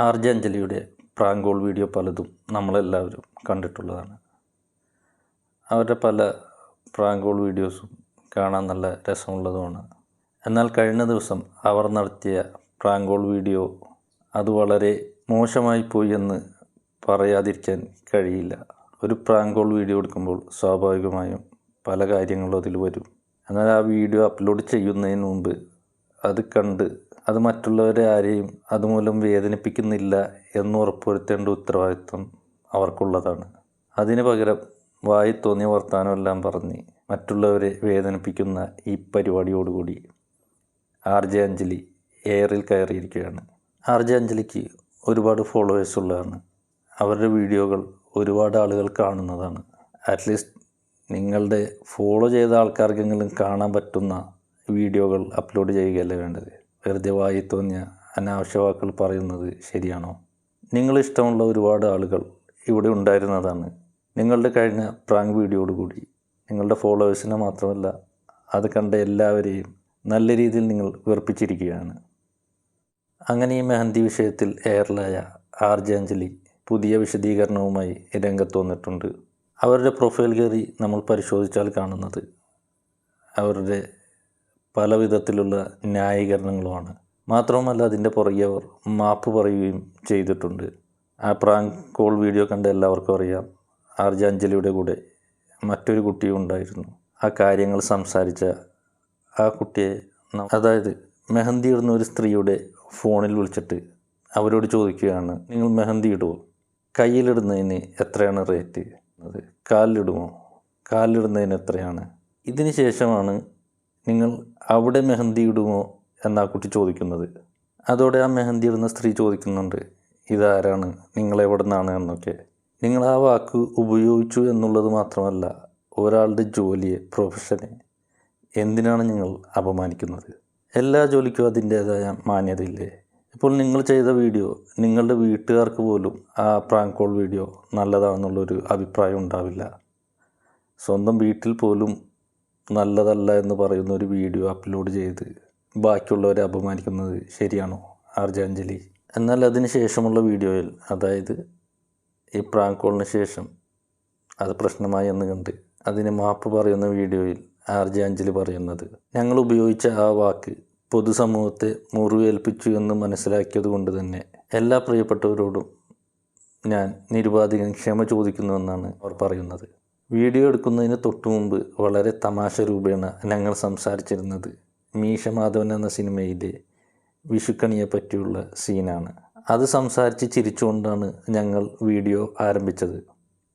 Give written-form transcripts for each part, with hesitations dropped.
ആർ.ജെ. അഞ്ജലിയുടെ prank call video പലതും നമ്മളെല്ലാവരും കണ്ടിട്ടുള്ളതാണ്. അവരുടെ പല പ്രാങ്ക് കോൾ വീഡിയോസും കാണാൻ നല്ല രസമുള്ളതുമാണ്. എന്നാൽ കഴിഞ്ഞ ദിവസം അവർ നടത്തിയ പ്രാങ്ക് കോൾ വീഡിയോ അത് വളരെ മോശമായി പോയി എന്ന് പറയാതിരിക്കാൻ കഴിയില്ല. ഒരു പ്രാങ്ക് കോൾ വീഡിയോ എടുക്കുമ്പോൾ സ്വാഭാവികമായും പല കാര്യങ്ങളും അതിൽ വരും. എന്നാൽ ആ വീഡിയോ അപ്ലോഡ് ചെയ്യുന്നതിന് മുമ്പ് അത് കണ്ട് അത് മറ്റുള്ളവരെ ആരെയും അതുമൂലം വേദനിപ്പിക്കുന്നില്ല എന്ന് ഉറപ്പുവരുത്തേണ്ട ഉത്തരവാദിത്വം അവർക്കുള്ളതാണ്. അതിന് പകരം വായി തോന്നിയ വർത്തമാനമെല്ലാം പറഞ്ഞ് മറ്റുള്ളവരെ വേദനിപ്പിക്കുന്ന ഈ പരിപാടിയോടുകൂടി ആർ.ജെ. അഞ്ജലി എയറിൽ കയറിയിരിക്കുകയാണ്. ആർ.ജെ. അഞ്ജലിക്ക് ഒരുപാട് ഫോളോവേഴ്സ് ഉള്ളതാണ്. അവരുടെ വീഡിയോകൾ ഒരുപാട് ആളുകൾ കാണുന്നതാണ്. അറ്റ്ലീസ്റ്റ് നിങ്ങളുടെ ഫോളോ ചെയ്ത ആൾക്കാർക്കെങ്കിലും കാണാൻ പറ്റുന്ന വീഡിയോകൾ അപ്ലോഡ് ചെയ്യുകയല്ലേ വേണ്ടത്. വെറുതെ വായി തോന്നിയ അനാവശ്യ വാക്കുകൾ പറയുന്നത് ശരിയാണോ? നിങ്ങളിഷ്ടമുള്ള ഒരുപാട് ആളുകൾ ഇവിടെ ഉണ്ടായിരുന്നതാണ്. നിങ്ങളുടെ കഴിഞ്ഞ പ്രാങ്ക് വീഡിയോയോടുകൂടി നിങ്ങളുടെ ഫോളോവേഴ്സിനെ മാത്രമല്ല അത് കണ്ട എല്ലാവരെയും നല്ല രീതിയിൽ നിങ്ങൾ വെറുപ്പിച്ചിരിക്കുകയാണ്. അങ്ങനെ ഈ മെഹന്തി വിഷയത്തിൽ എയറിലായ ആർ.ജെ. അഞ്ജലി പുതിയ വിശദീകരണവുമായി രംഗത്ത് വന്നിട്ടുണ്ട്. അവരുടെ പ്രൊഫൈൽ കയറി നമ്മൾ പരിശോധിച്ചാൽ കാണുന്നത് അവരുടെ പല വിധത്തിലുള്ള ന്യായീകരണങ്ങളുമാണ്. മാത്രവുമല്ല അതിൻ്റെ പുറകെ അവർ മാപ്പ് പറയുകയും ചെയ്തിട്ടുണ്ട്. ആ പ്രാങ്ക് കോൾ വീഡിയോ കണ്ട എല്ലാവർക്കും അറിയാം, ആർ.ജെ. അഞ്ജലിയുടെ കൂടെ മറ്റൊരു കുട്ടിയും ഉണ്ടായിരുന്നു. ആ കാര്യങ്ങൾ സംസാരിച്ച ആ കുട്ടിയെ, അതായത് മെഹന്തി ഇടുന്ന ഒരു സ്ത്രീയുടെ ഫോണിൽ വിളിച്ചിട്ട് അവരോട് ചോദിക്കുകയാണ്, നിങ്ങൾ മെഹന്തി ഇടുമോ? കയ്യിലിടുന്നതിന് എത്രയാണ് റേറ്റ്? അത് കാലിലിടുമോ? കാലിലിടുന്നതിന് എത്രയാണ്? ഇതിന് ശേഷമാണ് നിങ്ങൾ അവിടെ മെഹന്തി ഇടുമോ എന്നാ കുട്ടി ചോദിക്കുന്നത്. അതോടെ ആ മെഹന്തി ഇടുന്ന സ്ത്രീ ചോദിക്കുന്നുണ്ട്, ഇതാരാണ്, നിങ്ങളെവിടെ നിന്നാണ് എന്നൊക്കെ. നിങ്ങൾ ആ വാക്ക് ഉപയോഗിച്ചു എന്നുള്ളത് മാത്രമല്ല, ഒരാളുടെ ജോലിയെ, പ്രൊഫഷനെ എന്തിനാണ് നിങ്ങൾ അപമാനിക്കുന്നത്? എല്ലാ ജോലിക്കും അതിൻ്റേതായ മാന്യതയില്ലേ? ഇപ്പോൾ നിങ്ങൾ ചെയ്ത വീഡിയോ നിങ്ങളുടെ വീട്ടുകാർക്ക് പോലും ആ പ്രാങ്ക് കോൾ വീഡിയോ നല്ലതാണെന്നുള്ളൊരു അഭിപ്രായം ഉണ്ടാവില്ല. സ്വന്തം വീട്ടിൽ പോലും നല്ലതല്ല എന്ന് പറയുന്ന ഒരു വീഡിയോ അപ്ലോഡ് ചെയ്ത് ബാക്കിയുള്ളവരെ അപമാനിക്കുന്നത് ശരിയാണോ ആർ.ജെ. അഞ്ജലി? എന്നാൽ അതിന് ശേഷമുള്ള വീഡിയോയിൽ, അതായത് ഈ പ്രാങ്ക് കോളിന് ശേഷം അത് പ്രശ്നമായി എന്ന് കണ്ട് അതിന് മാപ്പ് പറയുന്ന വീഡിയോയിൽ ആർ.ജെ. അഞ്ജലി പറയുന്നത്, ഞങ്ങൾ ഉപയോഗിച്ച ആ വാക്ക് പൊതുസമൂഹത്തെ മുറിവേൽപ്പിച്ചു എന്ന് മനസ്സിലാക്കിയത് കൊണ്ട് തന്നെ എല്ലാ പ്രിയപ്പെട്ടവരോടും ഞാൻ നിരുപാധികം ക്ഷമ ചോദിക്കുന്നുവെന്നാണ് അവർ പറയുന്നത്. വീഡിയോ എടുക്കുന്നതിന് തൊട്ടു മുമ്പ് വളരെ തമാശ രൂപേണ ഞങ്ങൾ സംസാരിച്ചിരുന്നത് മീശ മാധവൻ എന്ന സിനിമയിലെ വിഷുക്കണിയെ പറ്റിയുള്ള സീനാണ്. അത് സംസാരിച്ച് ചിരിച്ചുകൊണ്ടാണ് ഞങ്ങൾ വീഡിയോ ആരംഭിച്ചത്.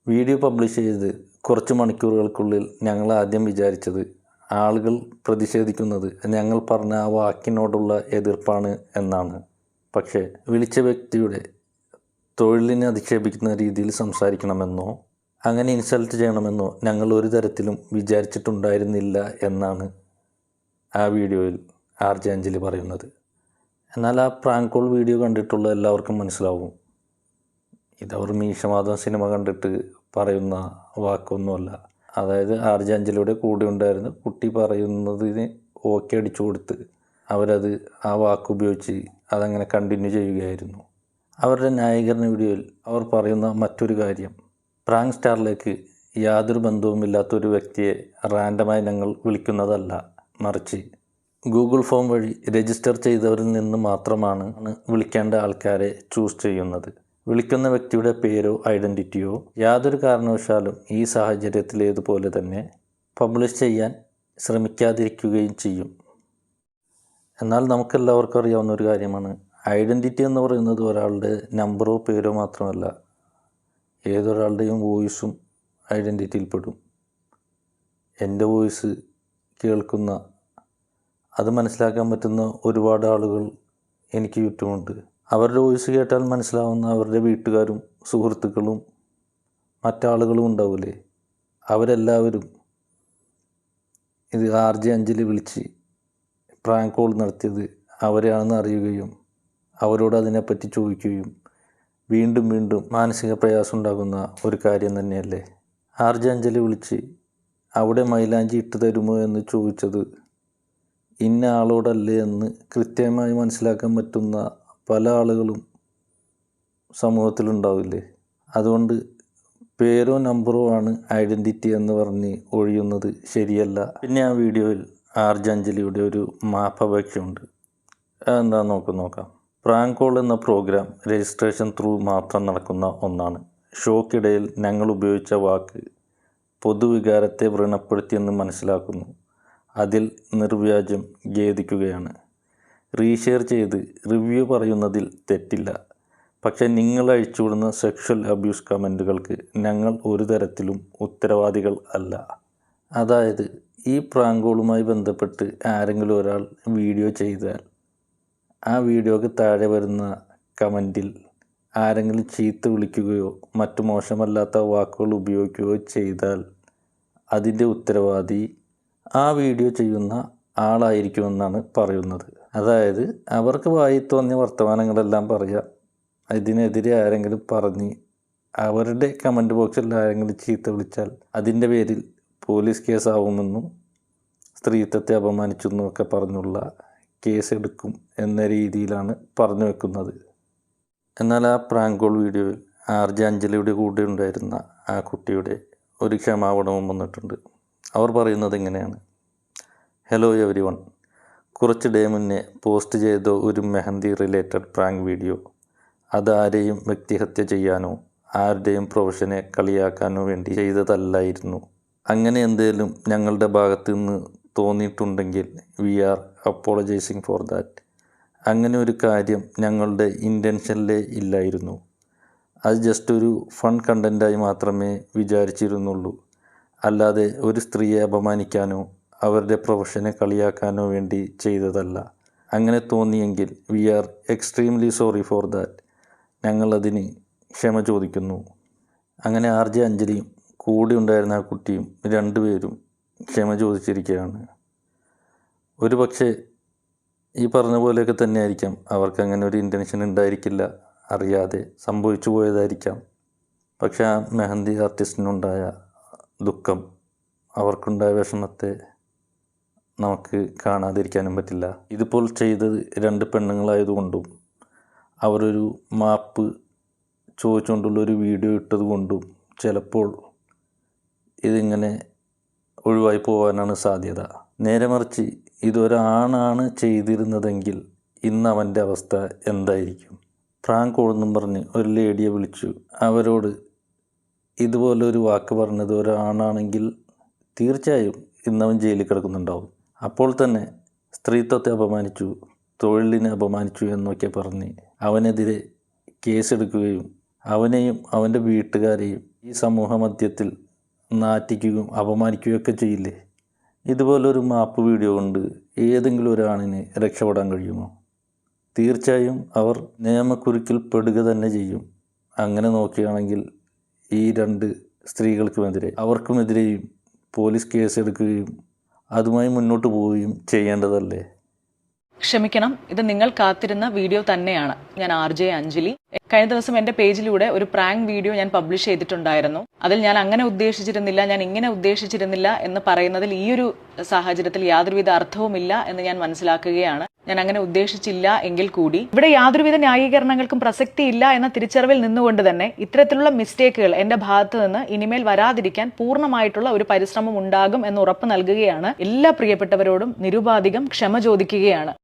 വീഡിയോ പബ്ലിഷ് ചെയ്ത് കുറച്ച് മണിക്കൂറുകൾക്കുള്ളിൽ ഞങ്ങൾ ആദ്യം വിചാരിച്ചത് ആളുകൾ പ്രതിഷേധിക്കുന്നത് ഞങ്ങൾ പറഞ്ഞ ആ വാക്കിനോടുള്ള എതിർപ്പാണ് എന്നാണ്. പക്ഷേ വിളിച്ച വ്യക്തിയുടെ തൊഴിലിനെ അധിക്ഷേപിക്കുന്ന രീതിയിൽ സംസാരിക്കണമെന്നോ അങ്ങനെ ഇൻസൾട്ട് ചെയ്യണമെന്നോ ഞങ്ങൾ ഒരു തരത്തിലും വിചാരിച്ചിട്ടുണ്ടായിരുന്നില്ല എന്നാണ് ആ വീഡിയോയിൽ ആർ.ജെ. അഞ്ജലി പറയുന്നത്. എന്നാൽ ആ പ്രാങ്ക് കോൾ വീഡിയോ കണ്ടിട്ടുള്ള എല്ലാവർക്കും മനസ്സിലാവും, ഇതവർ മീശമാധവൻ സിനിമ കണ്ടിട്ട് പറയുന്ന വാക്കൊന്നുമല്ല. അതായത് ആർ.ജെ. അഞ്ജലിയുടെ കൂടെ ഉണ്ടായിരുന്ന കുട്ടി പറയുന്നതിന് ഓക്കെ അടിച്ചു കൊടുത്ത് അവരത് ആ വാക്ക് ഉപയോഗിച്ച് അതങ്ങനെ കണ്ടിന്യൂ ചെയ്യുകയായിരുന്നു. അവരുടെ ന്യായീകരണ വീഡിയോയിൽ അവർ പറയുന്ന മറ്റൊരു കാര്യം, പ്രാങ്ക് സ്റ്റാറിലേക്ക് യാതൊരു ബന്ധവുമില്ലാത്തൊരു വ്യക്തിയെ റാൻഡമായി ഞങ്ങൾ വിളിക്കുന്നതല്ല, മറിച്ച് ഗൂഗിൾ ഫോം വഴി രജിസ്റ്റർ ചെയ്തവരിൽ നിന്ന് മാത്രമാണ് വിളിക്കേണ്ട ആൾക്കാരെ ചൂസ് ചെയ്യുന്നത്. വിളിക്കുന്ന വ്യക്തിയുടെ പേരോ ഐഡൻറ്റിറ്റിയോ യാതൊരു കാരണവശാലും ഈ സാഹചര്യത്തിലേതുപോലെ തന്നെ പബ്ലിഷ് ചെയ്യാൻ ശ്രമിക്കാതിരിക്കുകയും ചെയ്യും. എന്നാൽ നമുക്കെല്ലാവർക്കും അറിയാവുന്ന ഒരു കാര്യമാണ്, ഐഡൻറ്റിറ്റി എന്ന് പറയുന്നത് ഒരാളുടെ നമ്പറോ പേരോ മാത്രമല്ല, ഏതൊരാളുടെയും വോയിസും ഐഡൻറ്റിറ്റിയിൽപ്പെടും. എൻ്റെ വോയിസ് കേൾക്കുന്ന, അത് മനസ്സിലാക്കാൻ പറ്റുന്ന ഒരുപാട് ആളുകൾ എനിക്ക് ചുറ്റുമുണ്ട്. അവരുടെ വോയിസ് കേട്ടാൽ മനസ്സിലാവുന്ന അവരുടെ വീട്ടുകാരും സുഹൃത്തുക്കളും മറ്റാളുകളും ഉണ്ടാവില്ലേ, അവരെല്ലാവരും ഇത് ആർ.ജെ. അഞ്ജലി വിളിച്ച് പ്രാങ്ക് കോൾ നടത്തിയത് അവരെയാണെന്ന് അറിയുകയും അവരോട് അതിനെപ്പറ്റി ചോദിക്കുകയും വീണ്ടും വീണ്ടും മാനസിക പ്രയാസം ഉണ്ടാകുന്ന ഒരു കാര്യം തന്നെയല്ലേ. ആർ.ജെ. അഞ്ജലി വിളിച്ച് അവിടെ മൈലാഞ്ചി ഇട്ട് തരുമോ എന്ന് ചോദിച്ചത് ഇന്ന ആളോടല്ലേ എന്ന് കൃത്യമായി മനസ്സിലാക്കാൻ പറ്റുന്ന പല ആളുകളും സമൂഹത്തിലുണ്ടാവില്ലേ? അതുകൊണ്ട് പേരോ നമ്പറോ ആണ് ഐഡൻറ്റിറ്റി എന്ന് പറഞ്ഞ് ഒഴിയുന്നത് ശരിയല്ല. പിന്നെ ആ വീഡിയോയിൽ ആർജെ അഞ്ജലിയുടെ ഒരു മാപ്പപേക്ഷയുണ്ട്. അതെന്താ നോക്കാം. പ്രാങ്ക് കോൾ എന്ന പ്രോഗ്രാം രജിസ്ട്രേഷൻ ത്രൂ മാത്രം നടക്കുന്ന ഒന്നാണ്. ഷോക്കിടയിൽ ഞങ്ങൾ ഉപയോഗിച്ച വാക്ക് പൊതുവികാരത്തെ വ്രണപ്പെടുത്തിയെന്ന് മനസ്സിലാക്കുന്നു. അതിൽ നിർവ്യാജം ഖേദിക്കുകയാണ്. റീഷെയർ ചെയ്ത് റിവ്യൂ പറയുന്നതിൽ തെറ്റില്ല. പക്ഷേ നിങ്ങൾ അയച്ചുവിടുന്ന സെക്ഷൽ അബ്യൂസ് കമൻറ്റുകൾക്ക് ഞങ്ങൾ ഒരു തരത്തിലും ഉത്തരവാദികൾ അല്ല. അതായത് ഈ പ്രാങ്ക് കോളുമായി ബന്ധപ്പെട്ട് ആരെങ്കിലും ഒരാൾ വീഡിയോ ചെയ്താൽ ആ വീഡിയോക്ക് താഴെ വരുന്ന കമൻറ്റിൽ ആരെങ്കിലും ചീത്ത വിളിക്കുകയോ മറ്റു മോശമല്ലാത്ത വാക്കുകൾ ഉപയോഗിക്കുകയോ ചെയ്താൽ അതിൻ്റെ ഉത്തരവാദി ആ വീഡിയോ ചെയ്യുന്ന ആളായിരിക്കുമെന്നാണ് പറയുന്നത്. അതായത് അവർക്ക് വായി തോന്നിയ വർത്തമാനങ്ങളെല്ലാം പറയാം. ഇതിനെതിരെ ആരെങ്കിലും പറഞ്ഞ് അവരുടെ കമൻറ്റ് ബോക്സിൽ ആരെങ്കിലും ചീത്ത വിളിച്ചാൽ അതിൻ്റെ പേരിൽ പോലീസ് കേസാവുമെന്നും സ്ത്രീത്വത്തെ അപമാനിച്ചു എന്നൊക്കെ പറഞ്ഞുള്ള കേസെടുക്കും എന്ന രീതിയിലാണ് പറഞ്ഞു വെക്കുന്നത്. എന്നാൽ ആ പ്രാങ്ക് കോൾ വീഡിയോയിൽ ആർജെ അഞ്ജലിയുടെ കൂടെ ഉണ്ടായിരുന്ന ആ കുട്ടിയുടെ ഒരു ക്ഷമാപണവും വന്നിട്ടുണ്ട്. അവർ പറയുന്നത് ഇങ്ങനെയാണ്: ഹലോ എവരിവൺ, കുറച്ച് ഡേ മുന്നേ പോസ്റ്റ് ചെയ്ത ഒരു മെഹന്തി റിലേറ്റഡ് പ്രാങ്ക് വീഡിയോ അത് ആരെയും വ്യക്തിഹത്യ ചെയ്യാനോ ആരുടെയും പ്രൊഫഷനെ കളിയാക്കാനോ വേണ്ടി ചെയ്തതല്ലായിരുന്നു. അങ്ങനെ എന്തെങ്കിലും ഞങ്ങളുടെ ഭാഗത്തു നിന്ന് തോന്നിയിട്ടുണ്ടെങ്കിൽ we are apologising for that. അങ്ങനെ ഒരു കാര്യം ഞങ്ങളുടെ ഇൻറ്റൻഷനിലേ ഇല്ലായിരുന്നു. അത് ജസ്റ്റ് ഒരു ഫൺ കണ്ടൻറ്റായി മാത്രമേ വിചാരിച്ചിരുന്നുള്ളൂ. അല്ലാതെ ഒരു സ്ത്രീയെ അപമാനിക്കാനോ അവരുടെ പ്രൊഫഷനെ കളിയാക്കാനോ വേണ്ടി ചെയ്തതല്ല. അങ്ങനെ തോന്നിയെങ്കിൽ we are extremely sorry for that. ഞങ്ങളതിന് ക്ഷമ ചോദിക്കുന്നു. അങ്ങനെ ആർജെ അഞ്ജലിയും കൂടെ ഉണ്ടായിരുന്ന ആ കുട്ടിയും രണ്ടുപേരും ക്ഷമ ചോദിച്ചിരിക്കുകയാണ്. ഒരു പക്ഷേ ഈ പറഞ്ഞ പോലെയൊക്കെ തന്നെയായിരിക്കാം, അവർക്ക് അങ്ങനെ ഒരു ഇൻറ്റൻഷൻ ഉണ്ടായിരിക്കില്ല, അറിയാതെ സംഭവിച്ചു പോയതായിരിക്കാം. പക്ഷേ ആ മെഹന്തി ആർട്ടിസ്റ്റിനുണ്ടായ ദുഃഖം, അവർക്കുണ്ടായ വിഷമത്തെ നമുക്ക് കാണാതിരിക്കാനും പറ്റില്ല. ഇതിപ്പോൾ ചെയ്തത് രണ്ട് പെണ്ണുങ്ങളായതുകൊണ്ടും അവരൊരു മാപ്പ് ചോദിച്ചുകൊണ്ടുള്ളൊരു വീഡിയോ ഇട്ടതുകൊണ്ടും ചിലപ്പോൾ ഇതിങ്ങനെ ഒഴിവായി പോകാനാണ് സാധ്യത. നേരെ മറിച്ച് ഇതൊരാണാണ് ചെയ്തിരുന്നതെങ്കിൽ ഇന്ന് അവൻ്റെ അവസ്ഥ എന്തായിരിക്കും? പ്രാങ്ക് കോളെന്നും പറഞ്ഞ് ഒരു ലേഡിയെ വിളിച്ചു അവരോട് ഇതുപോലൊരു വാക്ക് പറഞ്ഞത് ഒരാണാണെങ്കിൽ തീർച്ചയായും ഇന്നവൻ ജയിലിൽ കിടക്കുന്നുണ്ടാവും. അപ്പോൾ തന്നെ സ്ത്രീത്വത്തെ അപമാനിച്ചു, തൊഴിലിനെ അപമാനിച്ചു എന്നൊക്കെ പറഞ്ഞ് അവനെതിരെ കേസെടുക്കുകയും അവനെയും അവൻ്റെ വീട്ടുകാരെയും ഈ സമൂഹ മധ്യത്തിൽ നാറ്റിക്കുകയും അപമാനിക്കുകയൊക്കെ ചെയ്യില്ലേ? ഇതുപോലൊരു മാപ്പ് വീഡിയോ കൊണ്ട് ഏതെങ്കിലും ഒരാണിന് രക്ഷപ്പെടാൻ കഴിയുമോ? തീർച്ചയായും അവർ നിയമക്കുരുക്കിൽ പെടുക തന്നെ ചെയ്യും. അങ്ങനെ നോക്കുകയാണെങ്കിൽ ഈ രണ്ട് സ്ത്രീകൾക്കുമെതിരെ അവർക്കുമെതിരെയും പോലീസ് കേസെടുക്കുകയും അതുമായി മുന്നോട്ട് പോവുകയും ചെയ്യേണ്ടതല്ലേ? ക്ഷമിക്കണം, ഇത് നിങ്ങൾ കാത്തിരുന്ന വീഡിയോ തന്നെയാണ്. ഞാൻ ആർജെ അഞ്ജലി. കഴിഞ്ഞ ദിവസം എൻ്റെ പേജിലൂടെ ഒരു പ്രാങ്ക് വീഡിയോ ഞാൻ പബ്ലിഷ് ചെയ്തിട്ടുണ്ടായിരുന്നു. അതിൽ ഞാൻ അങ്ങനെ ഉദ്ദേശിച്ചിരുന്നില്ല, ഞാൻ ഇങ്ങനെ ഉദ്ദേശിച്ചിരുന്നില്ല എന്ന് പറയുന്നതിൽ ഈ ഒരു സാഹചര്യത്തിൽ യാതൊരുവിധ അർത്ഥവുമില്ല എന്ന് ഞാൻ മനസ്സിലാക്കുകയാണ്. ഞാൻ അങ്ങനെ ഉദ്ദേശിച്ചില്ല എങ്കിൽ കൂടി ഇവിടെ യാതൊരുവിധ ന്യായീകരണങ്ങൾക്കും പ്രസക്തിയില്ല എന്ന തിരിച്ചറിവിൽ നിന്നുകൊണ്ട് തന്നെ ഇത്തരത്തിലുള്ള മിസ്റ്റേക്കുകൾ എൻ്റെ ഭാഗത്ത് നിന്ന് ഇനിമേൽ വരാതിരിക്കാൻ പൂർണ്ണമായിട്ടുള്ള ഒരു പരിശ്രമം ഉണ്ടാകും എന്ന് ഉറപ്പ് നൽകുകയാണ്. എല്ലാ പ്രിയപ്പെട്ടവരോടും നിരുപാധികം ക്ഷമ ചോദിക്കുകയാണ്.